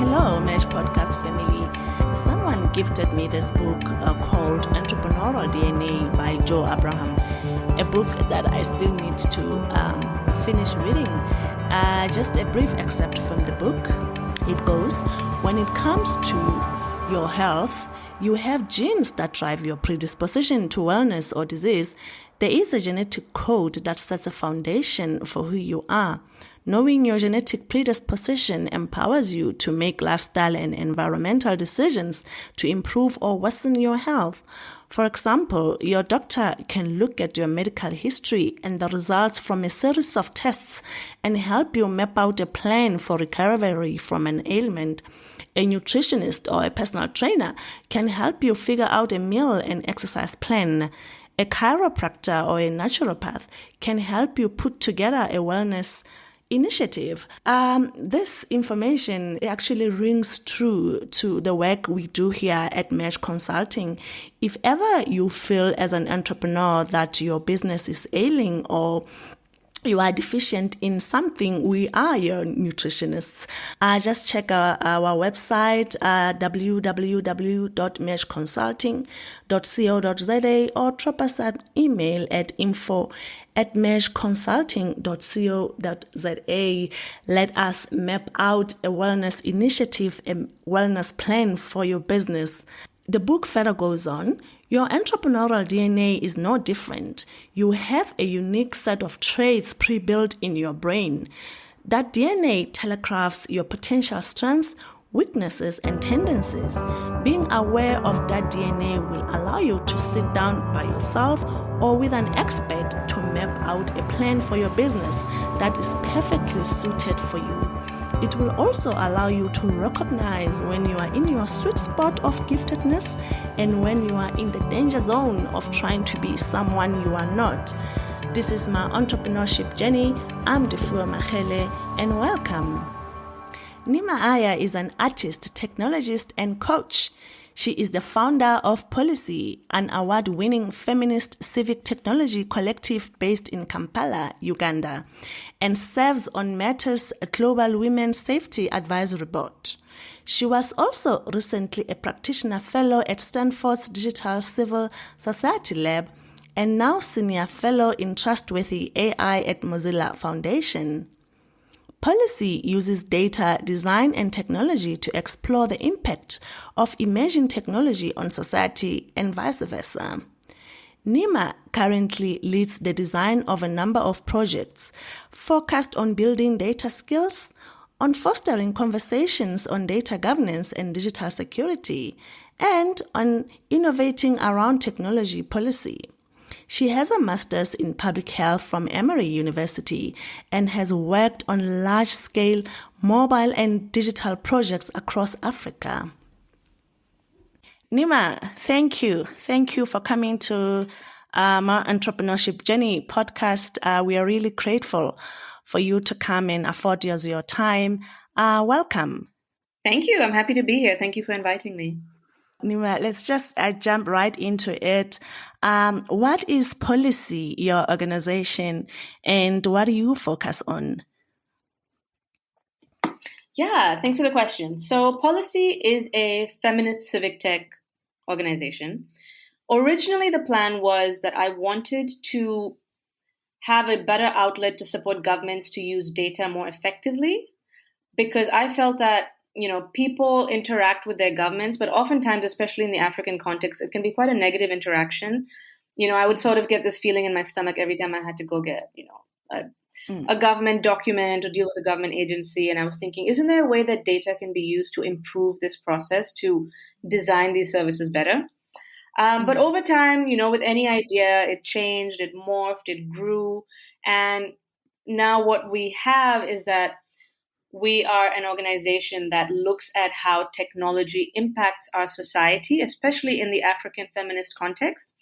Hello, Mesh Podcast family. Someone gifted me this book called Entrepreneurial DNA by Joe Abraham, a book that I still need to finish reading. Just a brief excerpt from the book. It goes, when it comes to your health, you have genes that drive your predisposition to wellness or disease. There is a genetic code that sets a foundation for who you are. Knowing your genetic predisposition empowers you to make lifestyle and environmental decisions to improve or worsen your health. For example, your doctor can look at your medical history and the results from a series of tests and help you map out a plan for recovery from an ailment. A nutritionist or a personal trainer can help you figure out a meal and exercise plan. A chiropractor or a naturopath can help you put together a wellness initiative. This information actually rings true to the work we do here at Mesh Consulting. If ever you feel as an entrepreneur that your business is ailing or you are deficient in something, we are your nutritionists. Just check our website, www.meshconsulting.co.za, or drop us an email at info@meshconsulting.co.za. Let us map out a wellness initiative, a wellness plan for your business. The book further goes on, your entrepreneurial DNA is no different. You have a unique set of traits pre-built in your brain. That DNA telegraphs your potential strengths, weaknesses, and tendencies. Being aware of that DNA will allow you to sit down by yourself or with an expert to map out a plan for your business that is perfectly suited for you. It will also allow you to recognize when you are in your sweet spot of giftedness and when you are in the danger zone of trying to be someone you are not. This is my entrepreneurship journey. I'm Defua Machele, and welcome. Neema Iyer is an artist, technologist, and coach. She is the founder of Pollicy, an award-winning feminist civic technology collective based in Kampala, Uganda, and serves on Matters Global Women's Safety Advisory Board. She was also recently a Practitioner Fellow at Stanford's Digital Civil Society Lab and now Senior Fellow in Trustworthy AI at Mozilla Foundation. Pollicy uses data, design, and technology to explore the impact of emerging technology on society and vice versa. Neema currently leads the design of a number of projects focused on building data skills, on fostering conversations on data governance and digital security, and on innovating around technology policy. She has a master's in public health from Emory University and has worked on large-scale mobile and digital projects across Africa. Neema, thank you. Thank you for coming to my Entrepreneurship Journey podcast. We are really grateful for you to come and afford us your time. Welcome. Thank you. I'm happy to be here. Thank you for inviting me. Neema, let's just jump right into it. What is Pollicy, your organization, and what do you focus on? Yeah, thanks for the question. So Pollicy is a feminist civic tech organization. Originally, the plan was that I wanted to have a better outlet to support governments to use data more effectively, because I felt that people interact with their governments, but oftentimes, especially in the African context, it can be quite a negative interaction. I would sort of get this feeling in my stomach every time I had to go get, a government document or deal with a government agency. And I was thinking, isn't there a way that data can be used to improve this process, to design these services better? But over time, with any idea, it changed, it morphed, it grew. And now what we have is that we are an organization that looks at how technology impacts our society, especially in the African feminist context,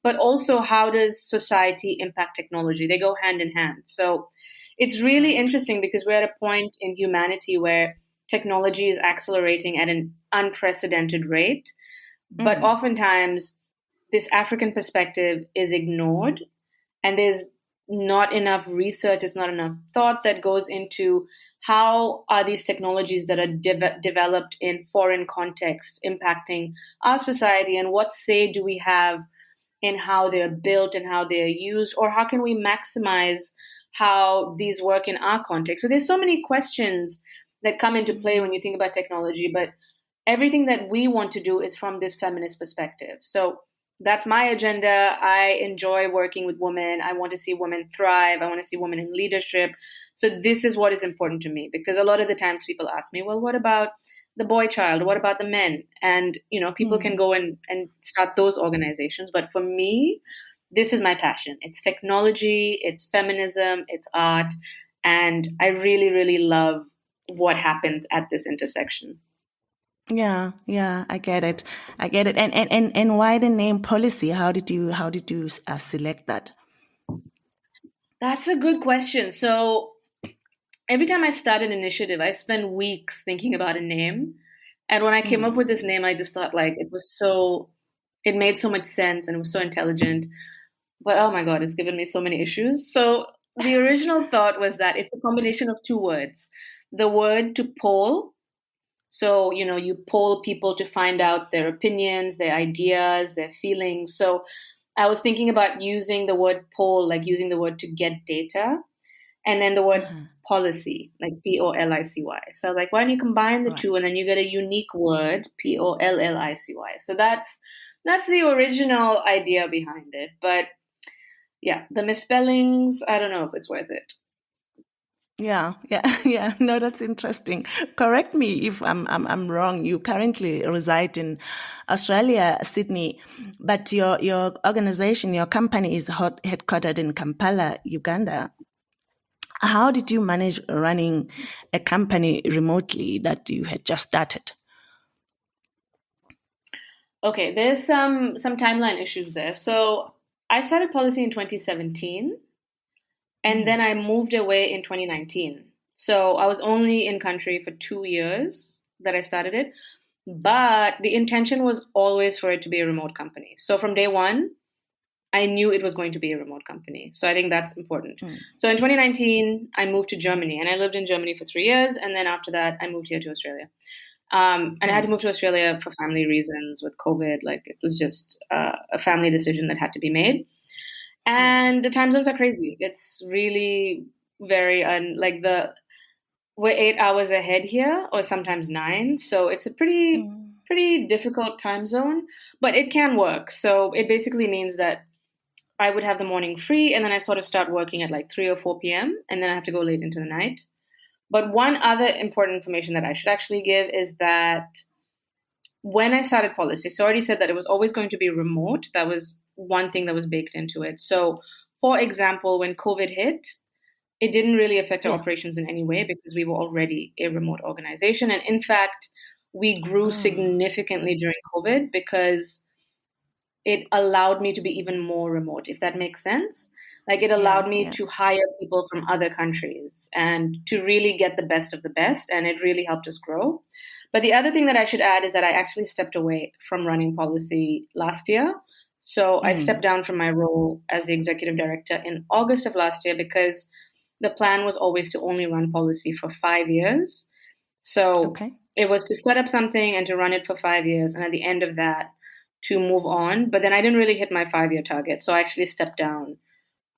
but also how does society impact technology? They go hand in hand. So it's really interesting because we're at a point in humanity where technology is accelerating at an unprecedented rate, but oftentimes this African perspective is ignored, and there's not enough research, it's not enough thought that goes into how are these technologies that are developed in foreign contexts impacting our society, and what say do we have in how they're built and how they're used, or how can we maximize how these work in our context. So there's so many questions that come into play when you think about technology, but everything that we want to do is from this feminist perspective. So that's my agenda. I enjoy working with women. I want to see women thrive. I want to see women in leadership. So this is what is important to me, because a lot of the times people ask me, well, what about the boy child? What about the men? And, people can go and start those organizations. But for me, this is my passion. It's technology, it's feminism, it's art. And I really, really love what happens at this intersection. Yeah, I get it. And why the name Pollicy? How did you select that? That's a good question. So every time I start an initiative, I spend weeks thinking about a name. And when I came up with this name, I just thought it made so much sense and it was so intelligent. But oh my God, it's given me so many issues. So the original thought was that it's a combination of two words. The word to poll. So, you poll people to find out their opinions, their ideas, their feelings. So I was thinking about using the word poll, like using the word to get data, and then the word policy, like Pollicy. So I was like, why don't you combine the two, and then you get a unique word, Pollicy. So that's the original idea behind it. But yeah, the misspellings, I don't know if it's worth it. Yeah. No, that's interesting. Correct me if I'm wrong. You currently reside in Australia, Sydney, but your organization, your company is headquartered in Kampala, Uganda. How did you manage running a company remotely that you had just started? Okay, there's some timeline issues there. So I started Pollicy in 2017. And then I moved away in 2019. So I was only in country for 2 years that I started it. But the intention was always for it to be a remote company. So from day one, I knew it was going to be a remote company. So I think that's important. So in 2019, I moved to Germany, and I lived in Germany for 3 years. And then after that, I moved here to Australia. And I had to move to Australia for family reasons with COVID. Like, it was just a family decision that had to be made. And the time zones are crazy. It's really very we're 8 hours ahead here, or sometimes 9. So it's a pretty difficult time zone, but it can work. So it basically means that I would have the morning free, and then I sort of start working at like 3 or 4 p.m. and then I have to go late into the night. But one other important information that I should actually give is that when I started Pollicy, so I already said that it was always going to be remote. That was one thing that was baked into it. So, for example, when COVID hit, it didn't really affect our operations in any way because we were already a remote organization. And in fact, we grew significantly during COVID because it allowed me to be even more remote, if that makes sense. Like, it allowed me to hire people from other countries and to really get the best of the best. And it really helped us grow. But the other thing that I should add is that I actually stepped away from running Pollicy last year. So I stepped down from my role as the executive director in August of last year because the plan was always to only run Pollicy for 5 years. So it was to set up something and to run it for 5 years. And at the end of that, to move on. But then I didn't really hit my 5-year target. So I actually stepped down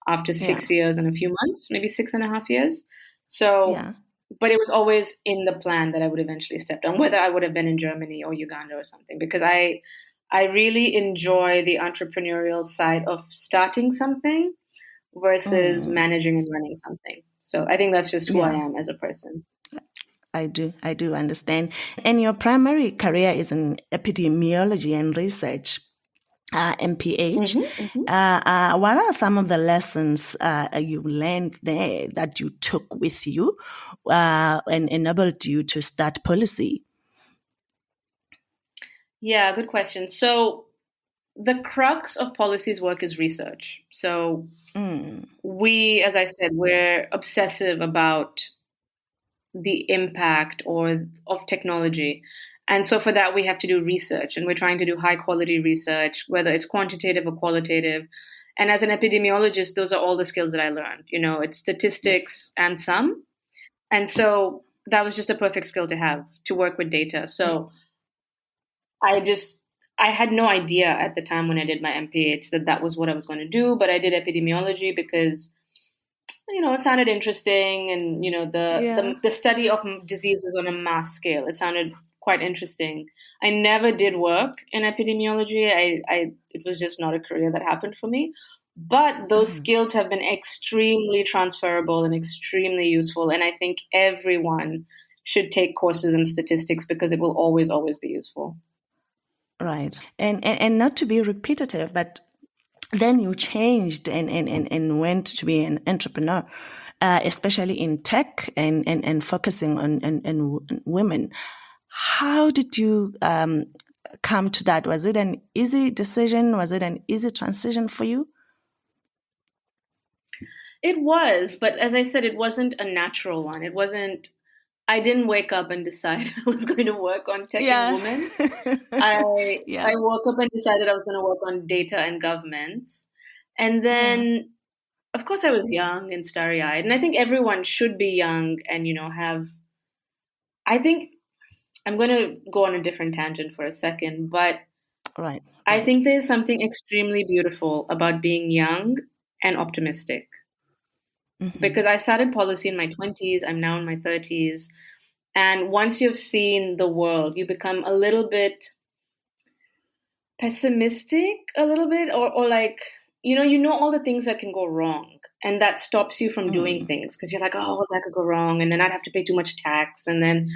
after 6 years and a few months, maybe 6.5 years. So, but it was always in the plan that I would eventually step down, whether I would have been in Germany or Uganda or something, because I really enjoy the entrepreneurial side of starting something versus managing and running something. So I think that's just who I am as a person. I do understand. And your primary career is in epidemiology and research, MPH. What are some of the lessons you learned there that you took with you and enabled you to start Pollicy? Yeah, good question. So the crux of Pollicy's work is research. So we, as I said, we're obsessive about the impact of technology. And so for that, we have to do research, and we're trying to do high quality research, whether it's quantitative or qualitative. And as an epidemiologist, those are all the skills that I learned. It's statistics and some. And so that was just a perfect skill to have, to work with data. So I had no idea at the time when I did my MPH that was what I was going to do, but I did epidemiology because, it sounded interesting, and, the study of diseases on a mass scale, it sounded quite interesting. I never did work in epidemiology. It was just not a career that happened for me. But those skills have been extremely transferable and extremely useful. And I think everyone should take courses in statistics because it will always, always be useful. Right. And not to be repetitive, but then you changed and went to be an entrepreneur, especially in tech and focusing on women. How did you come to that? Was it an easy decision? Was it an easy transition for you? It was, but as I said, it wasn't a natural one. I didn't wake up and decide I was going to work on tech and women. I woke up and decided I was going to work on data and governments. And then, of course, I was young and starry-eyed. And I think everyone should be young and, I think I'm going to go on a different tangent for a second, but I think there's something extremely beautiful about being young and optimistic. Because I started Pollicy in my 20s, I'm now in my 30s. And once you've seen the world, you become a little bit pessimistic, or like, you know all the things that can go wrong. And that stops you from doing things because you're like, oh, that could go wrong. And then I'd have to pay too much tax. And then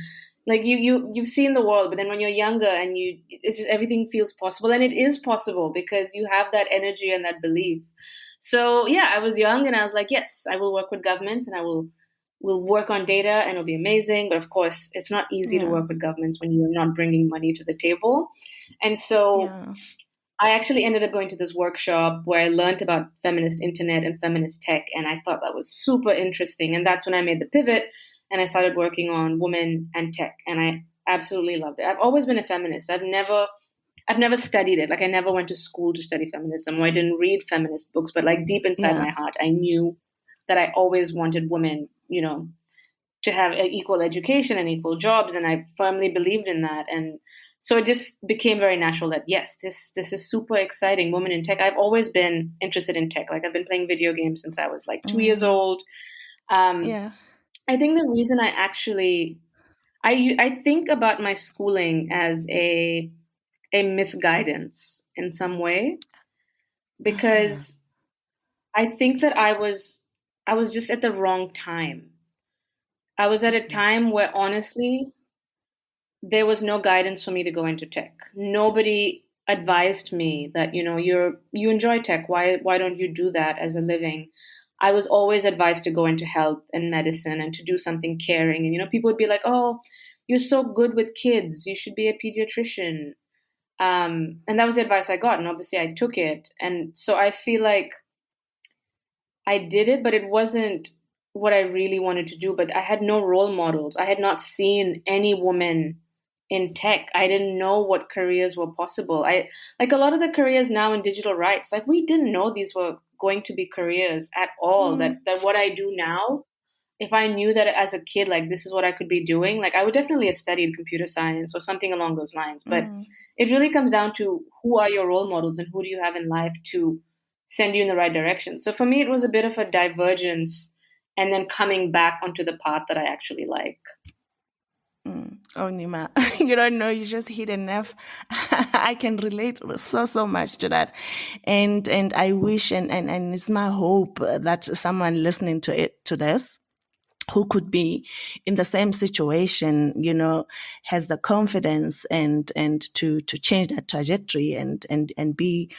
like you've seen the world, but then when you're younger and it's just everything feels possible. And it is possible because you have that energy and that belief. So yeah, I was young and I was like, yes, I will work with governments and we'll work on data and it'll be amazing. But of course, it's not easy to work with governments when you're not bringing money to the table. And so I actually ended up going to this workshop where I learned about feminist internet and feminist tech. And I thought that was super interesting. And that's when I made the pivot and I started working on women and tech. And I absolutely loved it. I've always been a feminist. I've never studied it. Like I never went to school to study feminism, or I didn't read feminist books, but like deep inside my heart, I knew that I always wanted women, to have equal education and equal jobs. And I firmly believed in that. And so it just became very natural that, yes, this is super exciting. Women in tech. I've always been interested in tech. Like I've been playing video games since I was like 2 years old. I think the reason I think about my schooling as a misguidance in some way, because I think that I was just at the wrong time. I was at a time where honestly there was no guidance for me to go into tech. Nobody advised me that, you enjoy tech. Why don't you do that as a living? I was always advised to go into health and medicine and to do something caring. And, people would be like, oh, you're so good with kids. You should be a pediatrician. And that was the advice I got. And obviously I took it. And so I feel like I did it, but it wasn't what I really wanted to do. But I had no role models. I had not seen any woman in tech. I didn't know what careers were possible. Like a lot of the careers now in digital rights, like we didn't know these were going to be careers at all. That what I do now, if I knew that as a kid, like this is what I could be doing, like I would definitely have studied computer science or something along those lines. But it really comes down to who are your role models and who do you have in life to send you in the right direction. So for me, it was a bit of a divergence and then coming back onto the path that I actually like. Oh, Neema, you don't know, you just hit a nerve. I can relate so much to that. And I wish, and it's my hope that someone listening to this who could be in the same situation, has the confidence and to change that trajectory and be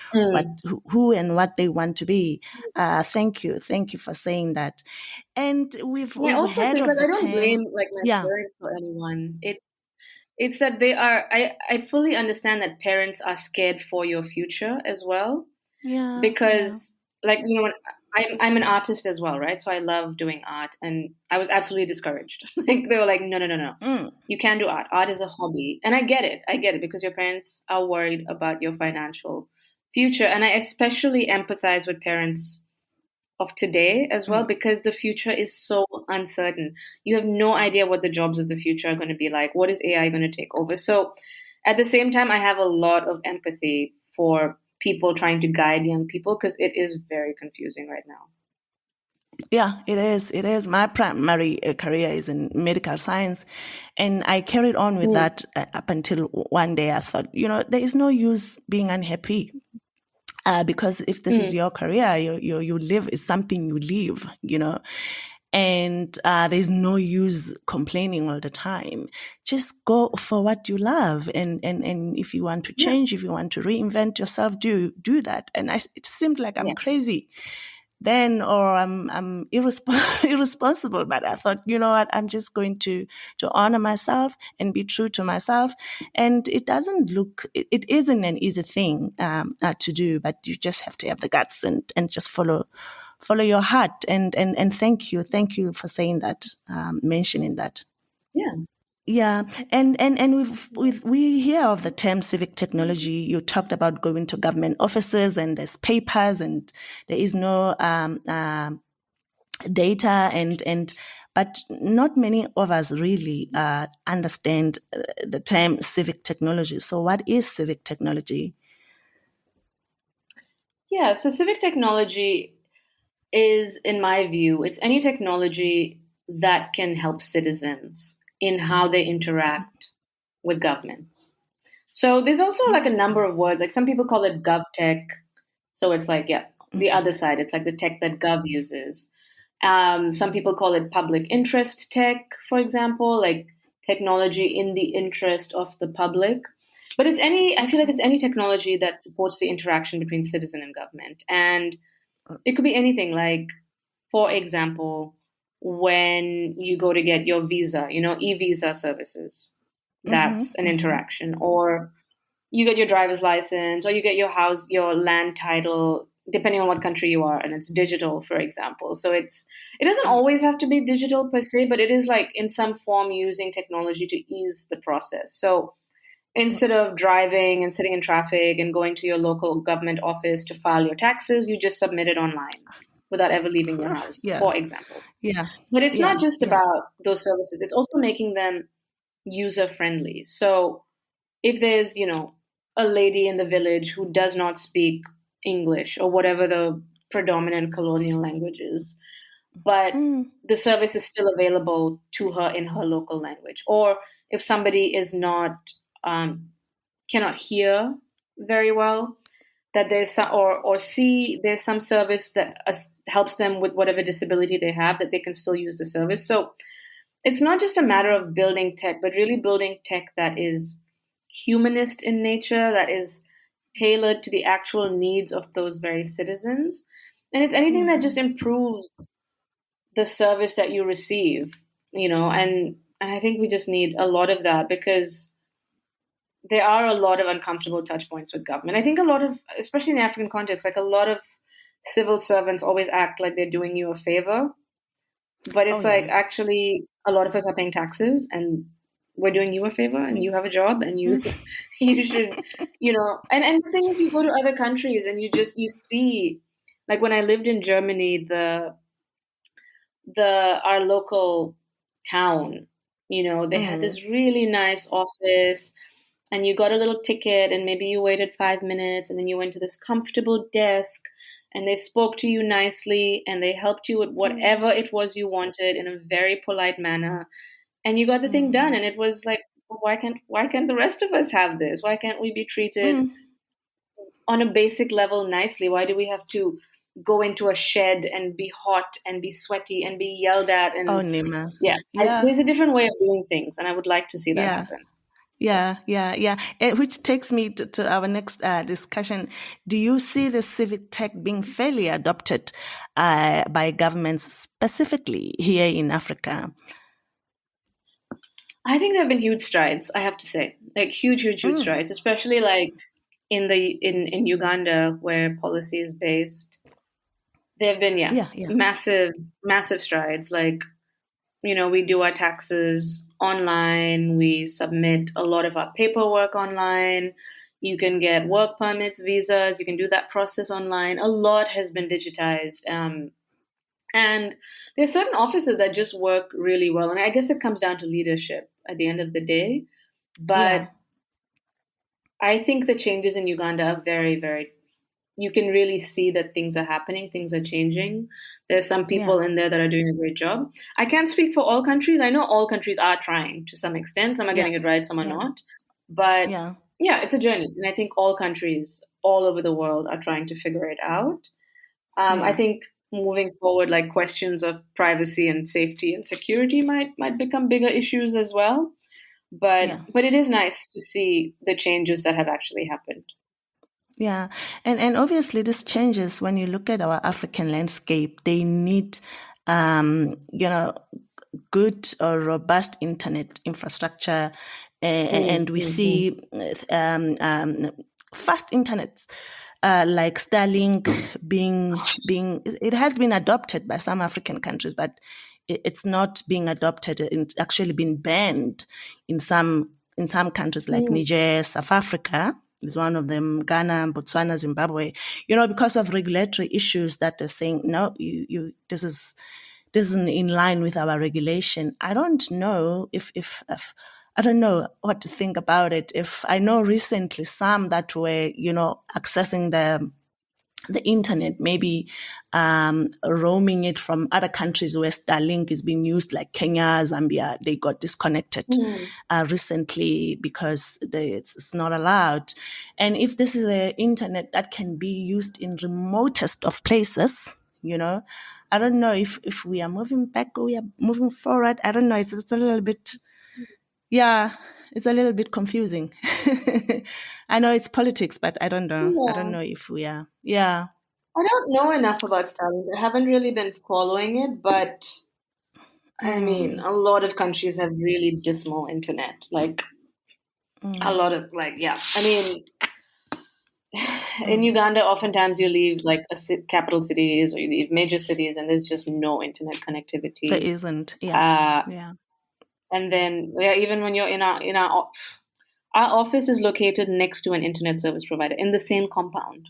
who and what they want to be. Thank you for saying that. And we've also heard of because the I don't blame like my parents or anyone. It's that they are. I fully understand that parents are scared for your future as well. Yeah. Because like I'm an artist as well, right? So I love doing art, and I was absolutely discouraged. Like they were like, no, you can't do art. Art is a hobby, and I get it. I get it because your parents are worried about your financial future. And I especially empathize with parents of today as well, because the future is so uncertain. You have no idea what the jobs of the future are going to be like. What is AI going to take over? So at the same time, I have a lot of empathy for people trying to guide young people, because it is very confusing right now. Yeah, it is. It is. My primary career is in medical science, and I carried on with that up until one day I thought, there is no use being unhappy. Because if this is your career, you live is something you live, and there's no use complaining all the time. Just go for what you love, and if you want to change, if you want to reinvent yourself, do that. And it seemed like I'm crazy then, or I'm irresponsible. But I thought, you know what, I'm just going to honor myself and be true to myself. And it doesn't it isn't an easy thing to do, but you just have to have the guts and just follow your heart. And thank you for saying that, mentioning that. Yeah, and we hear of the term civic technology. You talked about going to government offices and there's papers and there is no data and but not many of us really understand the term civic technology. So what is civic technology? Yeah, so civic technology is, in my view, it's any technology that can help citizens in how they interact with governments. So there's also like a number of words, like some people call it gov tech. So it's like, the other side, it's like the tech that gov uses. Some people call it public interest tech, for example, like technology in the interest of the public. But I feel like it's any technology that supports the interaction between citizen and government. And it could be anything, like, for example, when you go to get your visa, e-visa services, that's an interaction. Or you get your driver's license, or you get your land title, depending on what country you are, and it's digital, for example. So it doesn't always have to be digital per se, but it is like in some form using technology to ease the process. So instead of driving and sitting in traffic and going to your local government office to file your taxes, you just submit it online without ever leaving your house, for example. Yeah. But it's not just about those services. It's also making them user friendly. So if there's, a lady in the village who does not speak English or whatever the predominant colonial language is, but the service is still available to her in her local language. Or if somebody is not cannot hear very well, that there's some, or see there's some service that helps them with whatever disability they have, that they can still use the service. So it's not just a matter of building tech, but really building tech that is humanist in nature, that is tailored to the actual needs of those very citizens. And it's anything that just improves the service that you receive, and I think we just need a lot of that, because there are a lot of uncomfortable touch points with government. I think a lot of, especially in the African context, like a lot of civil servants always act like they're doing you a favor. But it's actually a lot of us are paying taxes and we're doing you a favor, and you have a job, and you should, and the thing is, you go to other countries and you see, like when I lived in Germany, our local town, they had this really nice office, and you got a little ticket, and maybe you waited 5 minutes, and then you went to this comfortable desk, and they spoke to you nicely, and they helped you with whatever it was you wanted in a very polite manner, and you got the thing done. And it was like, why can't the rest of us have this? Why can't we be treated on a basic level nicely? Why do we have to go into a shed and be hot and be sweaty and be yelled at? And Neema. There's a different way of doing things, and I would like to see that happen. Yeah. Which takes me to our next discussion. Do you see the civic tech being fairly adopted by governments, specifically here in Africa? I think there have been huge strides, I have to say, like huge strides, especially like in Uganda, where Pollicy is based. There have been massive strides. Like, we do our taxes online. We submit a lot of our paperwork online. You can get work permits, visas. You can do that process online. A lot has been digitized. And there's certain offices that just work really well. And I guess it comes down to leadership at the end of the day. But I think the changes in Uganda are very, very, you can really see that things are happening, things are changing. There's some people in there that are doing a great job. I can't speak for all countries. I know all countries are trying to some extent. Some are getting it right, some are not. But it's a journey. And I think all countries all over the world are trying to figure it out. I think moving forward, like questions of privacy and safety and security might become bigger issues as well. But it is nice to see the changes that have actually happened. Yeah. And obviously this changes when you look at our African landscape. They need, good or robust internet infrastructure. And we see fast internet, like Starlink being, it has been adopted by some African countries, but it's not being adopted. It's actually been banned in some countries like Niger, South Africa is one of them, Ghana, Botswana, Zimbabwe, because of regulatory issues that they're saying, no, this isn't in line with our regulation. I don't know if I don't know what to think about it. If I know recently some that were, accessing the internet, maybe roaming it from other countries where Starlink is being used, like Kenya, Zambia, they got disconnected recently because it's not allowed. And if this is an internet that can be used in remotest of places, I don't know if we are moving back or we are moving forward. I don't know. It's a little bit, it's a little bit confusing. I know it's politics, but I don't know. I don't know if we are. Yeah. I don't know enough about Starlink. I haven't really been following it, but I mean, a lot of countries have really dismal internet. Like, a lot of, I mean, in Uganda, oftentimes you leave like capital cities or you leave major cities and there's just no internet connectivity. There isn't. Yeah. And then, even when you're in our office is located next to an internet service provider in the same compound.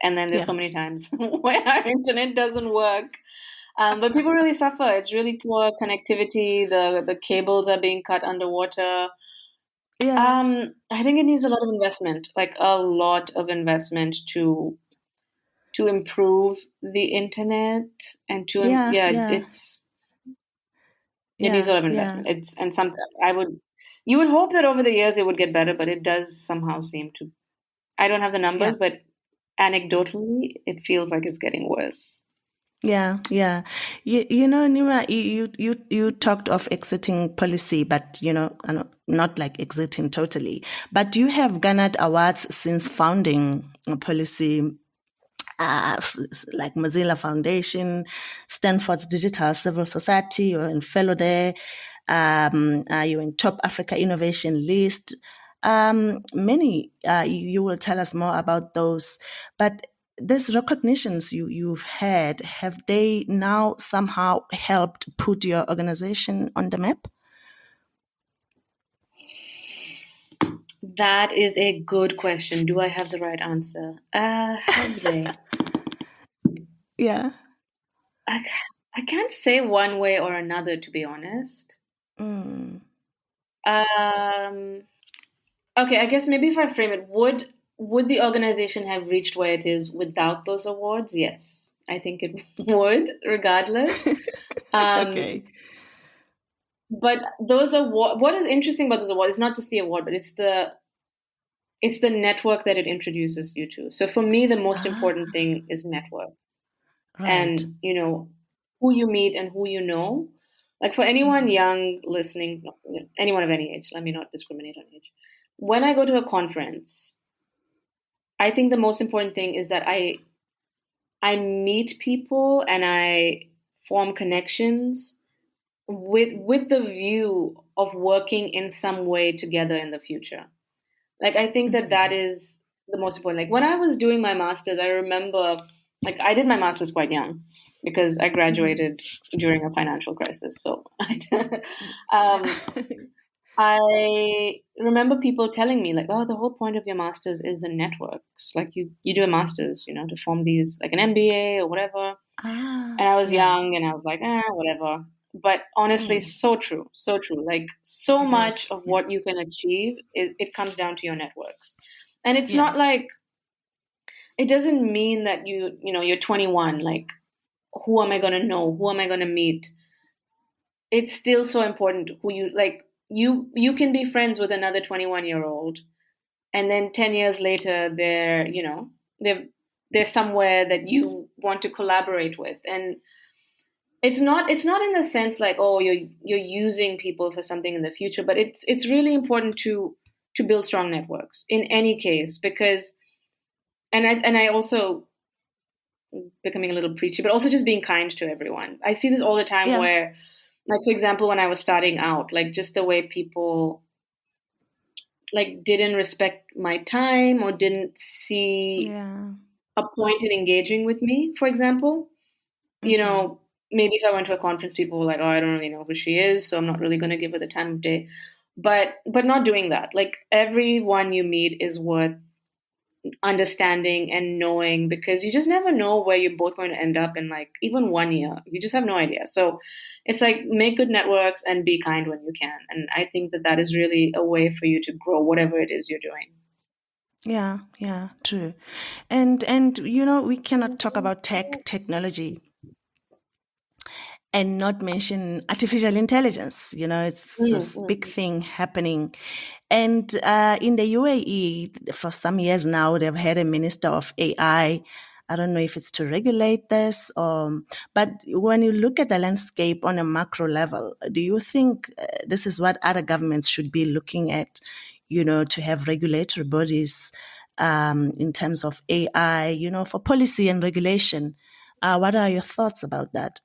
And then there's so many times where our internet doesn't work. But people really suffer. It's really poor connectivity. The cables are being cut underwater. I think it needs a lot of investment, like a lot of investment to improve the internet and to it needs a lot of investment. It's and something you would hope that over the years it would get better, but it does somehow seem to. I don't have the numbers, but anecdotally, it feels like it's getting worse. Yeah. Neema, you talked of exiting Pollicy, but not like exiting totally. But you have garnered awards since founding Pollicy, like Mozilla Foundation, Stanford's Digital Civil Society. You're in fellow there. You're in top Africa Innovation list. Many, you will tell us more about those, but these recognitions you've had, have they now somehow helped put your organization on the map? That is a good question. Do I have the right answer? Have they? Yeah. I can't say one way or another, to be honest. Okay, I guess maybe if I frame it, would the organization have reached where it is without those awards? Yes, I think it would, regardless. Okay. But those awards, what is interesting about those awards is not just the award, but it's the network that it introduces you to. So for me, the most important thing is network. Right. And, who you meet and who you know. Like for anyone young listening, anyone of any age, let me not discriminate on age. When I go to a conference, I think the most important thing is that I meet people and I form connections with the view of working in some way together in the future. Like, I think that is the most important. Like when I was doing my master's, I remember, like I did my master's quite young because I graduated during a financial crisis. So I remember people telling me like, "Oh, the whole point of your masters is the networks. Like you do a masters, to form these like an MBA or whatever." And I was Yeah. young and I was like, whatever. But honestly, Mm, so true, so true. Like so it much is. of Yeah. what you can achieve, it comes down to your networks. And it's Yeah. not like it doesn't mean that you're 21. Like, who am I going to know? Who am I going to meet? It's still so important who you like. You can be friends with another 21-year-old, and then 10 years later, they're somewhere that you want to collaborate with, and it's not in the sense like, oh, you're using people for something in the future, but it's really important to build strong networks in any case, because and I also becoming a little preachy, but also just being kind to everyone. I see this all the time Yeah. where, like, for example, when I was starting out, like just the way people like didn't respect my time or didn't see Yeah. a point in engaging with me, for example. you Mm-hmm. know, Maybe if I went to a conference, people were like, "Oh, I don't really know who she is, so I'm not really going to give her the time of day." But not doing that. Like everyone you meet is worth understanding and knowing, because you just never know where you're both going to end up in like even 1 year. You just have no idea. So it's like make good networks and be kind when you can. And I think that that is really a way for you to grow whatever it is you're doing. Yeah. Yeah. True. And we cannot talk about technology and not mention artificial intelligence. It's Mm, this mm, big thing happening. And in the UAE, for some years now, they've had a minister of AI. I don't know if it's to regulate this, but when you look at the landscape on a macro level, do you think this is what other governments should be looking at, to have regulatory bodies in terms of AI, for policy and regulation? What are your thoughts about that?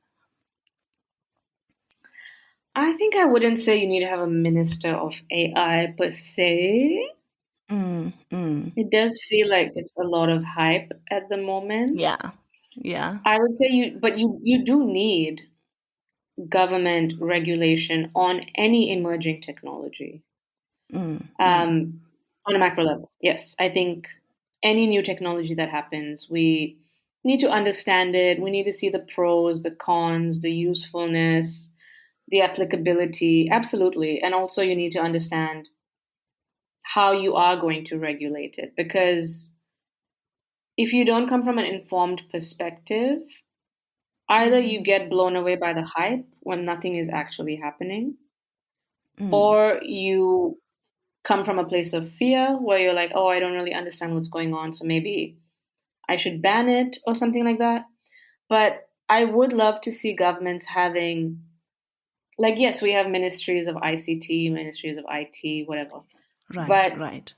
I think I wouldn't say you need to have a minister of AI per se. Mm, mm. It does feel like it's a lot of hype at the moment. Yeah, yeah. I would say but you do need government regulation on any emerging technology. Mm, mm, Um, on a macro level, yes. I think any new technology that happens, we need to understand it. We need to see the pros, the cons, the usefulness, the applicability. Absolutely. And also you need to understand how you are going to regulate it, because if you don't come from an informed perspective, either you mm, get blown away by the hype when nothing is actually happening, mm, or you come from a place of fear where you're like, oh, I don't really understand what's going on, so maybe I should ban it or something like that. But I would love to see governments having, like, yes, we have ministries of ICT, ministries of IT, whatever, right, but right.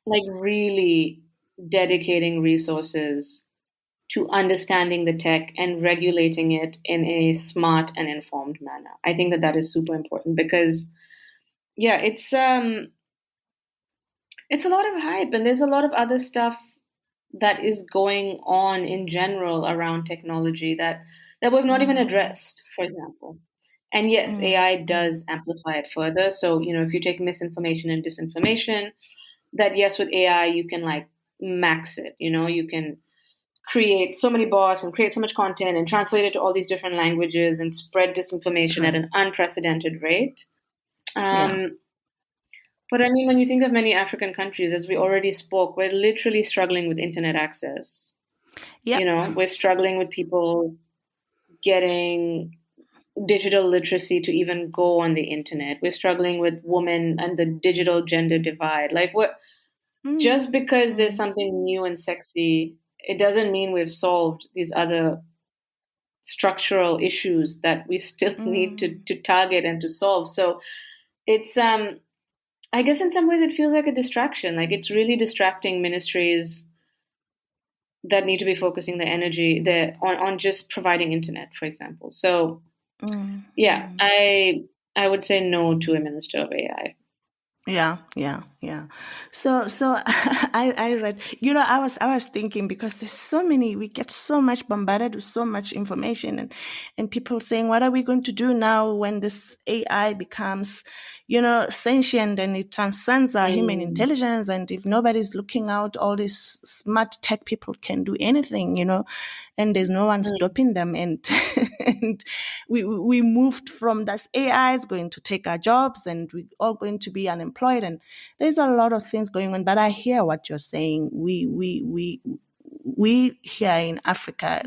like really dedicating resources to understanding the tech and regulating it in a smart and informed manner. I think that that is super important, because yeah, it's a lot of hype, and there's a lot of other stuff that is going on in general around technology that we've not even Mm, addressed, for example. And yes, mm, AI mm, does amplify it further. So, if you take misinformation and disinformation, that yes, with AI you can like max it. You can create so many bots and create so much content and translate it to all these different languages and spread disinformation at true. an unprecedented rate. Yeah. Um, but I mean, when you think of many African countries, as we already spoke, we're literally struggling with internet access. Yep. We're struggling with people getting digital literacy to even go on the internet. We're struggling with women and the digital gender divide. Like, what? Just Mm, because there's mm, something new and sexy, it doesn't mean we've solved these other structural issues that we still need to, mm, to target and to solve. So it's I guess in some ways it feels like a distraction. Like it's really distracting ministries that need to be focusing the energy there on just providing internet, for example. So mm, yeah, mm. I would say no to a minister of AI. Yeah, yeah, yeah. So I read, I was thinking, because there's so many, we get so much bombarded with so much information, and people saying, what are we going to do now when this AI becomes, sentient, and it transcends our human intelligence. And if nobody's looking out, all these smart tech people can do anything, and there's no one stopping them. And and we moved from that AI is going to take our jobs, and we're all going to be unemployed. And there's a lot of things going on. But I hear what you're saying. We here in Africa,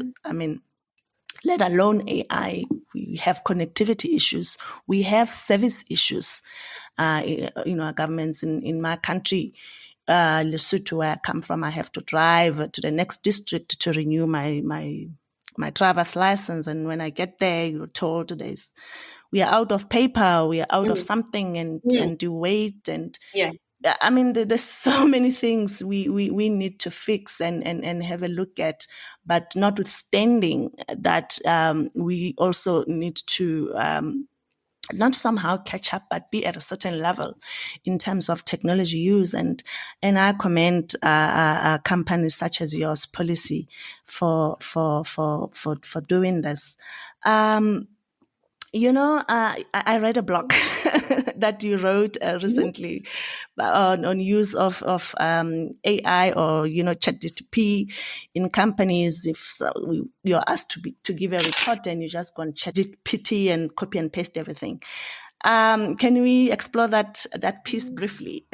let alone AI, we have connectivity issues. We have service issues. Our governments in my country, Lesotho, where I come from, I have to drive to the next district to renew my driver's license. And when I get there, you're told we are out of paper, we are out of something, and you wait. And there's so many things we need to fix and have a look at, but notwithstanding that, we also need to not somehow catch up, but be at a certain level in terms of technology use. And I commend companies such as yours, Pollicy, for doing this. I read a blog that you wrote recently on use of AI or ChatGPT in companies. If you're asked to give a report, and you just go on ChatGPT and copy and paste everything. Can we explore that piece briefly?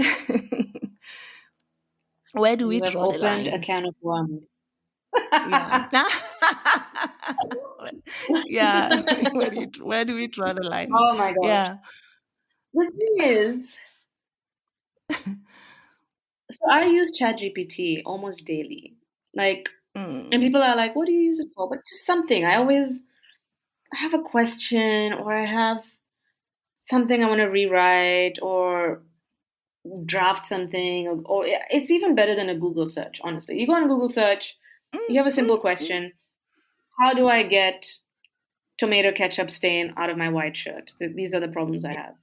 Where do we draw the line? You have opened a can of worms. Yeah. Yeah. Where do we draw the line? Oh my gosh. Yeah. The thing is, so I use ChatGPT almost daily. And people are like, what do you use it for? But just something. I have a question, or I have something I want to rewrite or draft something, or it's even better than a Google search, honestly. You go on Google search, you have a simple question. How do I get tomato ketchup stain out of my white shirt? These are the problems I have.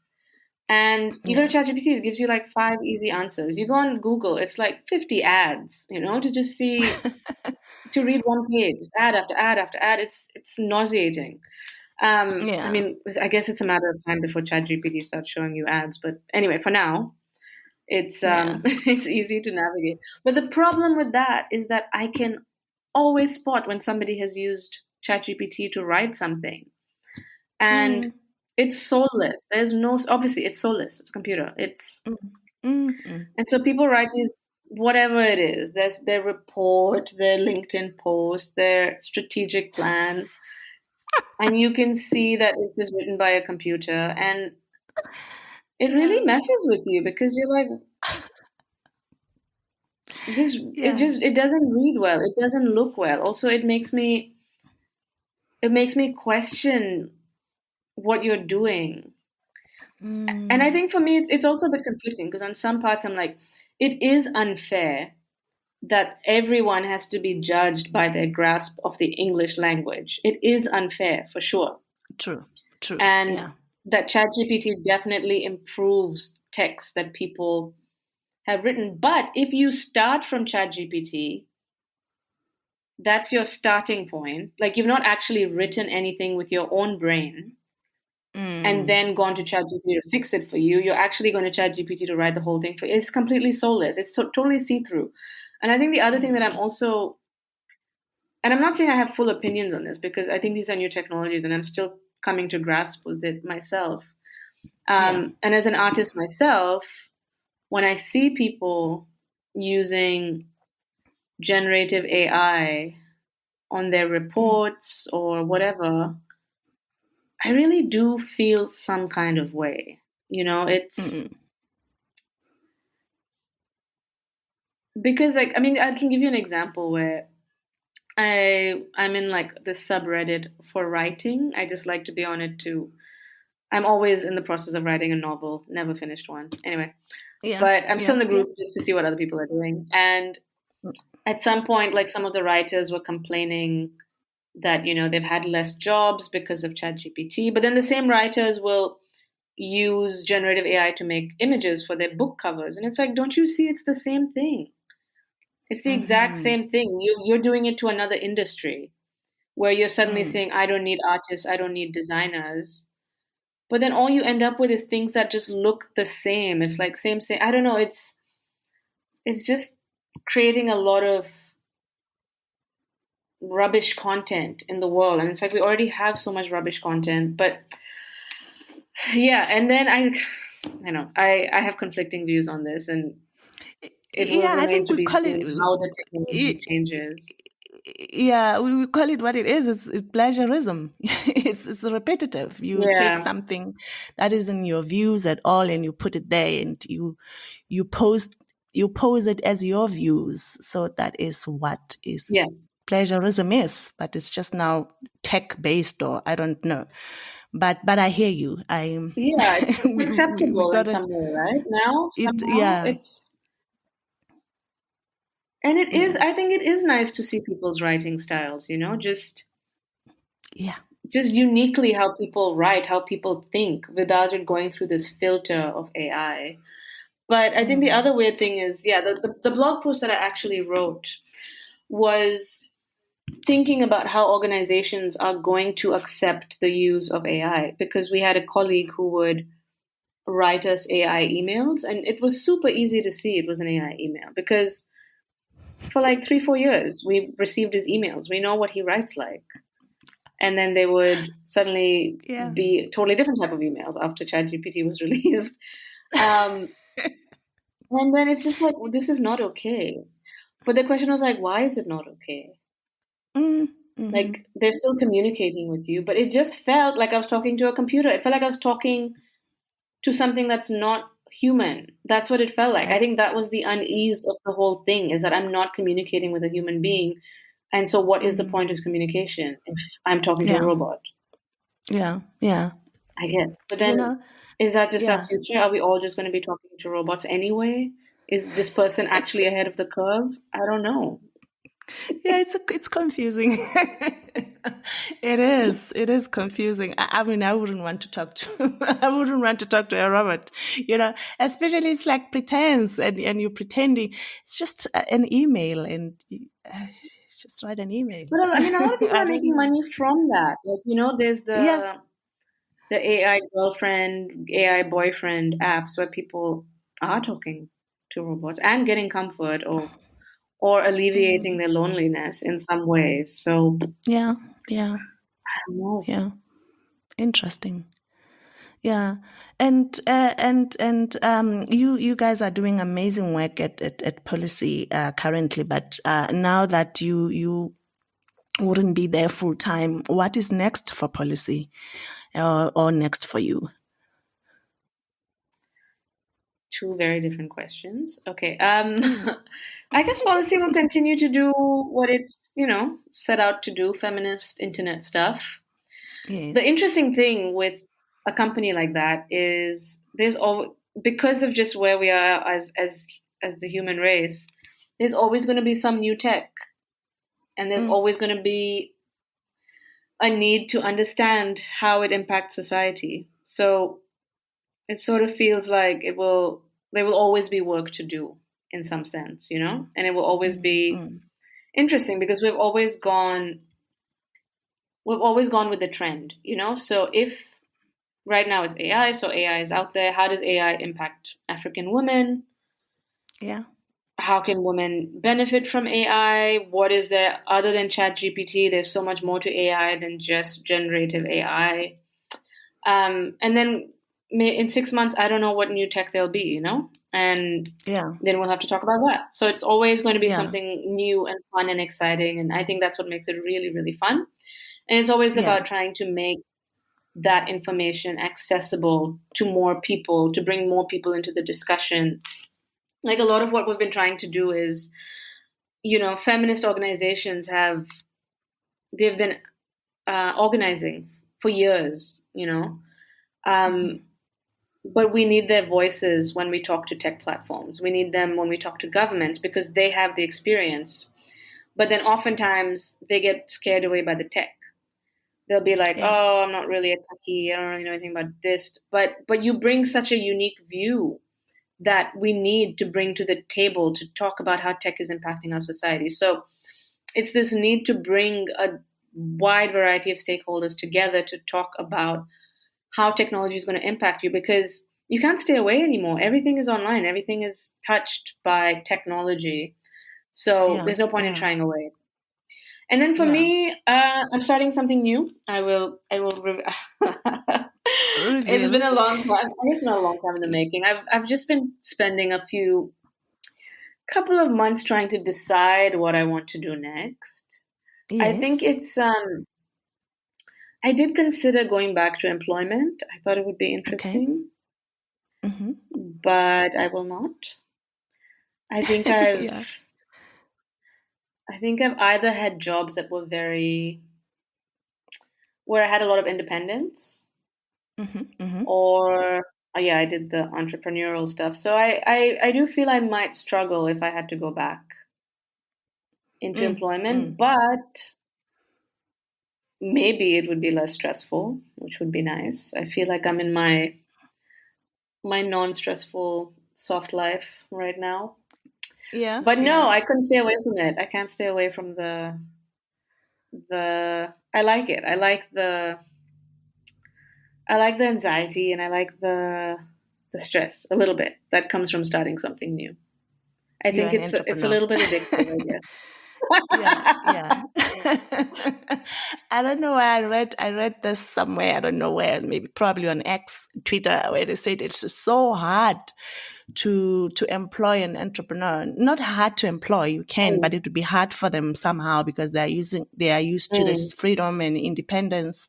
And you go to ChatGPT, it gives you 5 easy answers. You go on Google, it's 50 ads, to just see, to read one page, just ad after ad after ad. It's nauseating. I guess it's a matter of time before ChatGPT starts showing you ads. But anyway, for now, it's it's easy to navigate. But the problem with that is that I can always spot when somebody has used ChatGPT to write something. And it's soulless. Obviously it's soulless. It's a computer. And so people write these, whatever it is, there's their report, their LinkedIn post, their strategic plan. And you can see that this is written by a computer, and it really messes with you, because you're like, it doesn't read well. It doesn't look well. Also, it makes me question what you're doing. And I think for me, it's also a bit conflicting, because on some parts I'm like, it is unfair that everyone has to be judged by their grasp of the English language. It is unfair, for sure. True. And that ChatGPT definitely improves text that people have written. But if you start from ChatGPT, that's your starting point. You've not actually written anything with your own brain and then gone to ChatGPT to fix it for you. You're actually going to ChatGPT to write the whole thing for you. It's completely soulless. It's totally see-through. And I think the other thing that I'm also, and I'm not saying I have full opinions on this, because I think these are new technologies and I'm still coming to grasp with it myself. And as an artist myself, when I see people using generative AI on their reports or whatever, I really do feel some kind of way. It's because I can give you an example where I'm in this subreddit for writing. I just like to be on it too. I'm always in the process of writing a novel, never finished one. Anyway, but I'm still in the group just to see what other people are doing. And at some point, some of the writers were complaining that, they've had less jobs because of ChatGPT. But then the same writers will use generative AI to make images for their book covers. And it's like, don't you see it's the same thing? It's the exact same thing. You're doing it to another industry where you're suddenly saying, I don't need artists, I don't need designers. But then all you end up with is things that just look the same. It's like same. I don't know. It's just creating a lot of rubbish content in the world, and it's like we already have so much rubbish content. But yeah, and then I have conflicting views on this, and it will I remain think to we be call seen how the technology it. changes. Yeah, we call it what it is. It's plagiarism. It's repetitive. You take Yeah, something that isn't your views at all, and you put it there, and you pose it as your views. So that is what is yeah, plagiarism is. But it's just now tech based, or I don't know. But I hear you. I yeah. It's we acceptable in gotta some way, right? Now it. somehow Yeah, it's and it is. yeah, I think it is nice to see people's writing styles. yeah. Just uniquely how people write, how people think, without it going through this filter of AI. But I think the other weird thing is, yeah, the blog post that I actually wrote was thinking about how organizations are going to accept the use of AI, because we had a colleague who would write us AI emails, and it was super easy to see it was an AI email because for like 3-4 years we received his emails. We know what he writes like. And then they would suddenly Yeah. be totally different type of emails after ChatGPT was released. Um, and then it's just like, well, this is not okay. But the question was like, why is it not okay? Mm-hmm. Like they're still communicating with you, but it just felt like I was talking to a computer. It felt like I was talking to something that's not human. That's what it felt like. I think that was the unease of the whole thing, is that I'm not communicating with a human being. And so what is the point of communication if I'm talking to a Yeah, robot? yeah, yeah. I guess. But You then know, is that just our yeah. future? Are we all just going to be talking to robots anyway? Is this person actually ahead of the curve? I don't know. Yeah, it's confusing. It is confusing. I mean, I wouldn't want to talk to I wouldn't want to talk to a robot. Especially it's like pretense, and you're pretending. It's just an email, and just write an email. But I mean, a lot of people I are don't making know. money from that. Like, there's Yeah. the AI girlfriend, AI boyfriend apps where people are talking to robots and getting comfort or alleviating their loneliness in some ways. So Yeah. Yeah. I don't know. Yeah. Interesting. Yeah, and you guys are doing amazing work at Pollicy currently, but now that you wouldn't be there full time, what is next for Pollicy, or next for you? Two very different questions. Okay. I guess policy will continue to do what it's, set out to do, feminist internet stuff. The Yes. interesting thing with a company like that is there's all because of just where we are as the human race, there's always going to be some new tech, and there's always going to be a need to understand how it impacts society. So it sort of feels like there will always be work to do in some sense, and it will always be interesting because we've always gone with the trend, so if right now it's AI, so AI is out there, how does AI impact African women? Yeah. How can women benefit from AI? What is there other than ChatGPT? There's so much more to AI than just generative AI. And then in 6 months, I don't know what new tech there'll be, and Yeah. then we'll have to talk about that. So it's always going to be Yeah. something new and fun and exciting. And I think that's what makes it really, really fun. And it's always Yeah. about trying to make that information accessible to more people, to bring more people into the discussion. Like a lot of what we've been trying to do is, feminist organizations they've been organizing for years, but we need their voices when we talk to tech platforms. We need them when we talk to governments because they have the experience. But then oftentimes they get scared away by the tech. They'll be like, Yeah. "Oh, I'm not really a techie. I don't really know anything about this." But you bring such a unique view that we need to bring to the table to talk about how tech is impacting our society. So it's this need to bring a wide variety of stakeholders together to talk about how technology is going to impact you, because you can't stay away anymore. Everything is online. Everything is touched by technology. So Yeah. there's no point in Yeah. trying away. And then for Yeah. me, I'm starting something new. I will. It's been Reveal. a long time. I guess not a long time in the making. I've just been spending a couple of months trying to decide what I want to do next. I think Yes. it's I did consider going back to employment. I thought it would be Okay. interesting, Mm-hmm. but I will not. I think I've Yeah. I think I've either had jobs that were where I had a lot of independence, Mm-hmm. Mm-hmm. or yeah, I did the entrepreneurial stuff. So I do feel I might struggle if I had to go back into Mm. employment, Mm. but maybe it would be less stressful, which would be nice. I feel like I'm in my non-stressful soft life right now. Yeah. But no, Yeah. I couldn't stay away from it. I can't stay away from the I like it. I like the anxiety, and I like the stress a little bit that comes from starting something new. I You're think an it's a entrepreneur. little bit addictive, I guess. Yeah, yeah. I don't know where I read this somewhere. I don't know where, maybe probably on X, Twitter, where they said it's so hard to employ an entrepreneur. Not hard to employ, you can, but Mm, it would be hard for them somehow because they are used to mm, this freedom and independence.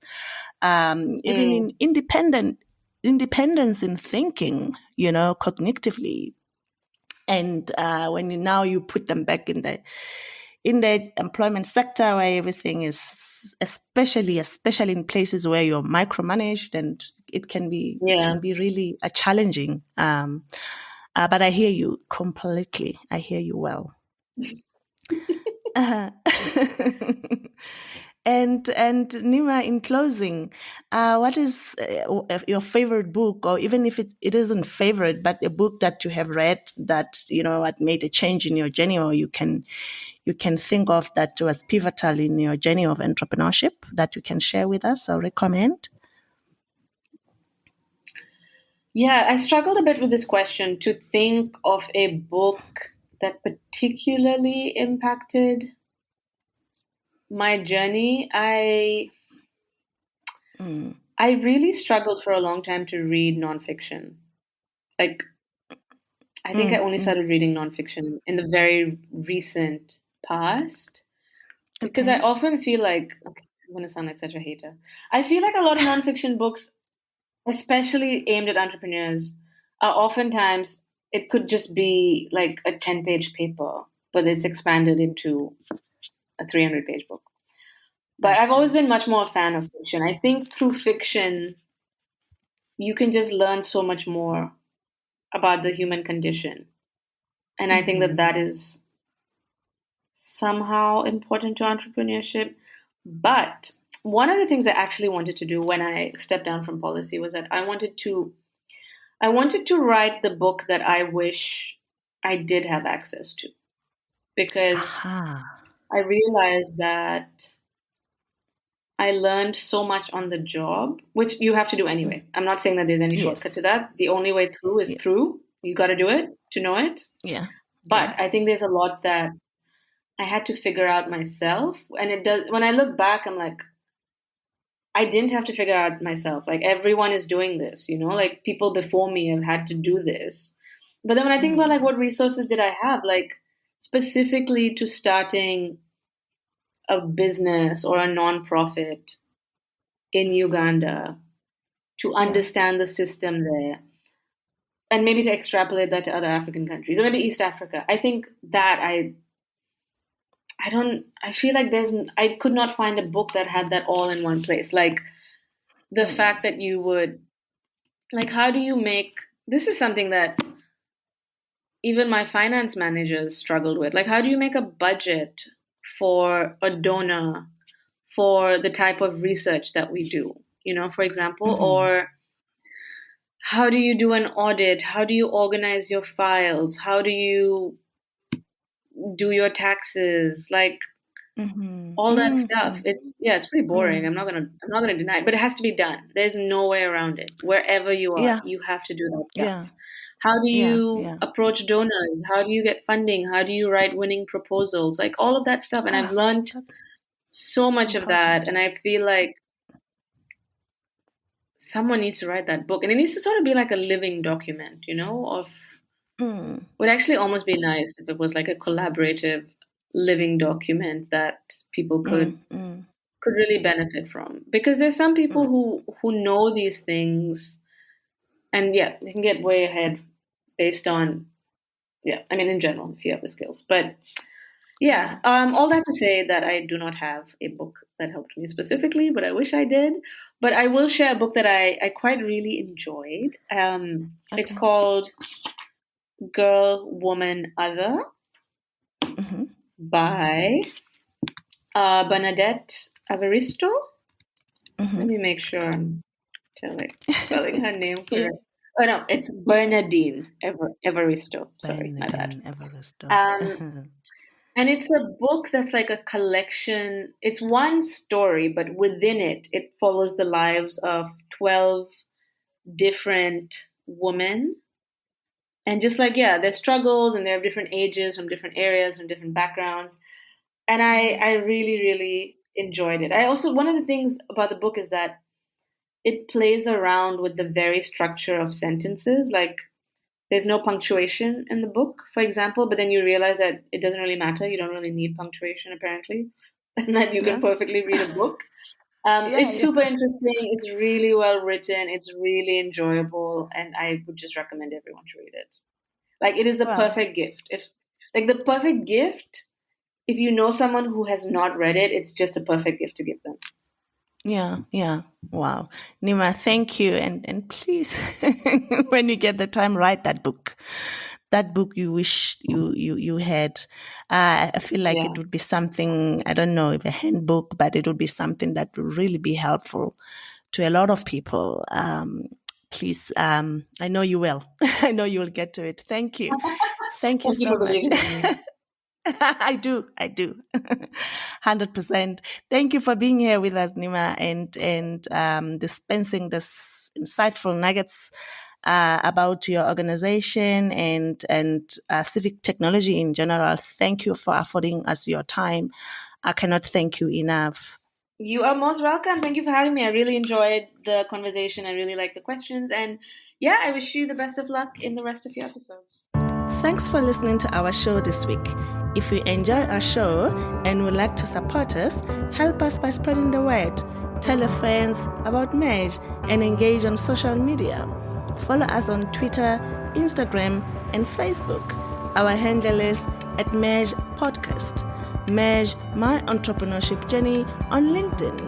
Even in mm. independence in thinking, cognitively. And when now you put them back in the employment sector where everything is, especially in places where you're micromanaged, and it can Yeah. be really a challenging. But I hear you completely. I hear you well. Uh, and Nima, in closing, what is your favorite book, or even if it isn't favorite, but a book that you have read that what made a change in your journey, or you can think of that was pivotal in your journey of entrepreneurship that you can share with us or recommend? Yeah, I struggled a bit with this question to think of a book that particularly impacted my journey. Mm, I really struggled for a long time to read nonfiction. Like, I think I mm, only mm. started reading nonfiction in the very recent past, because I Okay. often feel like, okay, I'm going to sound like such a hater. I feel like a lot of nonfiction books, especially aimed at entrepreneurs, are oftentimes, it could just be like a 10-page paper, but it's expanded into a 300-page book. I But I've always see. been much more a fan of fiction. I think through fiction, you can just learn so much more about the human condition. And I think that Mm-hmm. that is somehow important to entrepreneurship. But one of the things I actually wanted to do when I stepped down from policy was that I wanted to write the book that I wish I did have access to, because Aha. I realized that I learned so much on the job, which you have to do Mm. anyway. I'm not saying that there's any shortcut Yes. to that. The only way through is Yeah. through. You got to do it to know it. Yeah. But Yeah. I think there's a lot that I had to figure out myself. And it does, when I look back, I'm like, I didn't have to figure out myself. Like, everyone is doing this, like people before me have had to do this. But then when I think about like Mm. what resources did I have, like specifically to starting a business or a nonprofit in Uganda, to Yeah. understand the system there, and maybe to extrapolate that to other African countries or maybe East Africa. I think that I feel like I could not find a book that had that all in one place. Like, the Mm. fact that you would, like, how do you make, this is something that even my finance managers struggled with. Like, how do you make a budget for a donor for the type of research that we do, for example? Mm-hmm. Or how do you do an audit? How do you organize your files? How do you do your taxes? Like, all that stuff. It's pretty boring. I'm not gonna deny it, but it has to be done. There's no way around it. Wherever you are, Yeah. you have to do that stuff. Yeah. How do you Yeah. approach donors? How do you get funding? How do you write winning proposals? Like all of that stuff. And I've learned so much of that. And I feel like someone needs to write that book. And it needs to sort of be like a living document, of would actually almost be nice if it was like a collaborative living document that people could really benefit from. Because there's some people who know these things and they can get way ahead based on in general, if you have the skills. But all that to say that I do not have a book that helped me specifically, but I wish I did. But I will share a book that I quite really enjoyed. It's called Girl, Woman, Other by Bernadette Evaristo. Let me make sure I'm spelling her name correct. Oh no, it's Bernadine Evaristo. Sorry, my bad. Evaristo. And it's a book that's like a collection. It's one story, but within it, it follows the lives of 12 different women. And just like, their struggles, and they're different ages, from different areas, from different backgrounds. And I really, really enjoyed it. One of the things about the book is that it plays around with the very structure of sentences. Like, there's no punctuation in the book, for example, but then you realize that it doesn't really matter. You don't really need punctuation, apparently, and that you can perfectly read a book. It's super interesting. It's really well written. It's really enjoyable, and I would just recommend everyone to read it. Like, it is the perfect gift. If you know someone who has not read it, it's just a perfect gift to give them. Yeah. Wow. Neema, thank you. And please, when you get the time, write that book. That book you wish you had. I feel like it would be something, I don't know if a handbook, but it would be something that would really be helpful to a lot of people. Please, I know you will. I know you will get to it. Thank you. Thank you so much. I do. 100%. Thank you for being here with us, Neema, and dispensing this insightful nuggets about your organization and civic technology in general. Thank you for affording us your time. I cannot thank you enough. You are most welcome. Thank you for having me. I really enjoyed the conversation. I really like the questions. And I wish you the best of luck in the rest of your episodes. Thanks for listening to our show this week. If you enjoy our show and would like to support us, help us by spreading the word. Tell your friends about Mej and engage on social media. Follow us on Twitter, Instagram, and Facebook. Our handle is @Mej Podcast. Mej, My Entrepreneurship Journey on LinkedIn.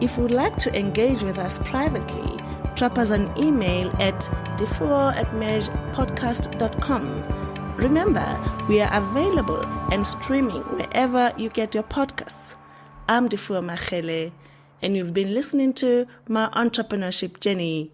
If you would like to engage with us privately, drop us an email at defuo@mejpodcast.com. Remember, we are available and streaming wherever you get your podcasts. I'm Defuo Machele, and you've been listening to My Entrepreneurship Journey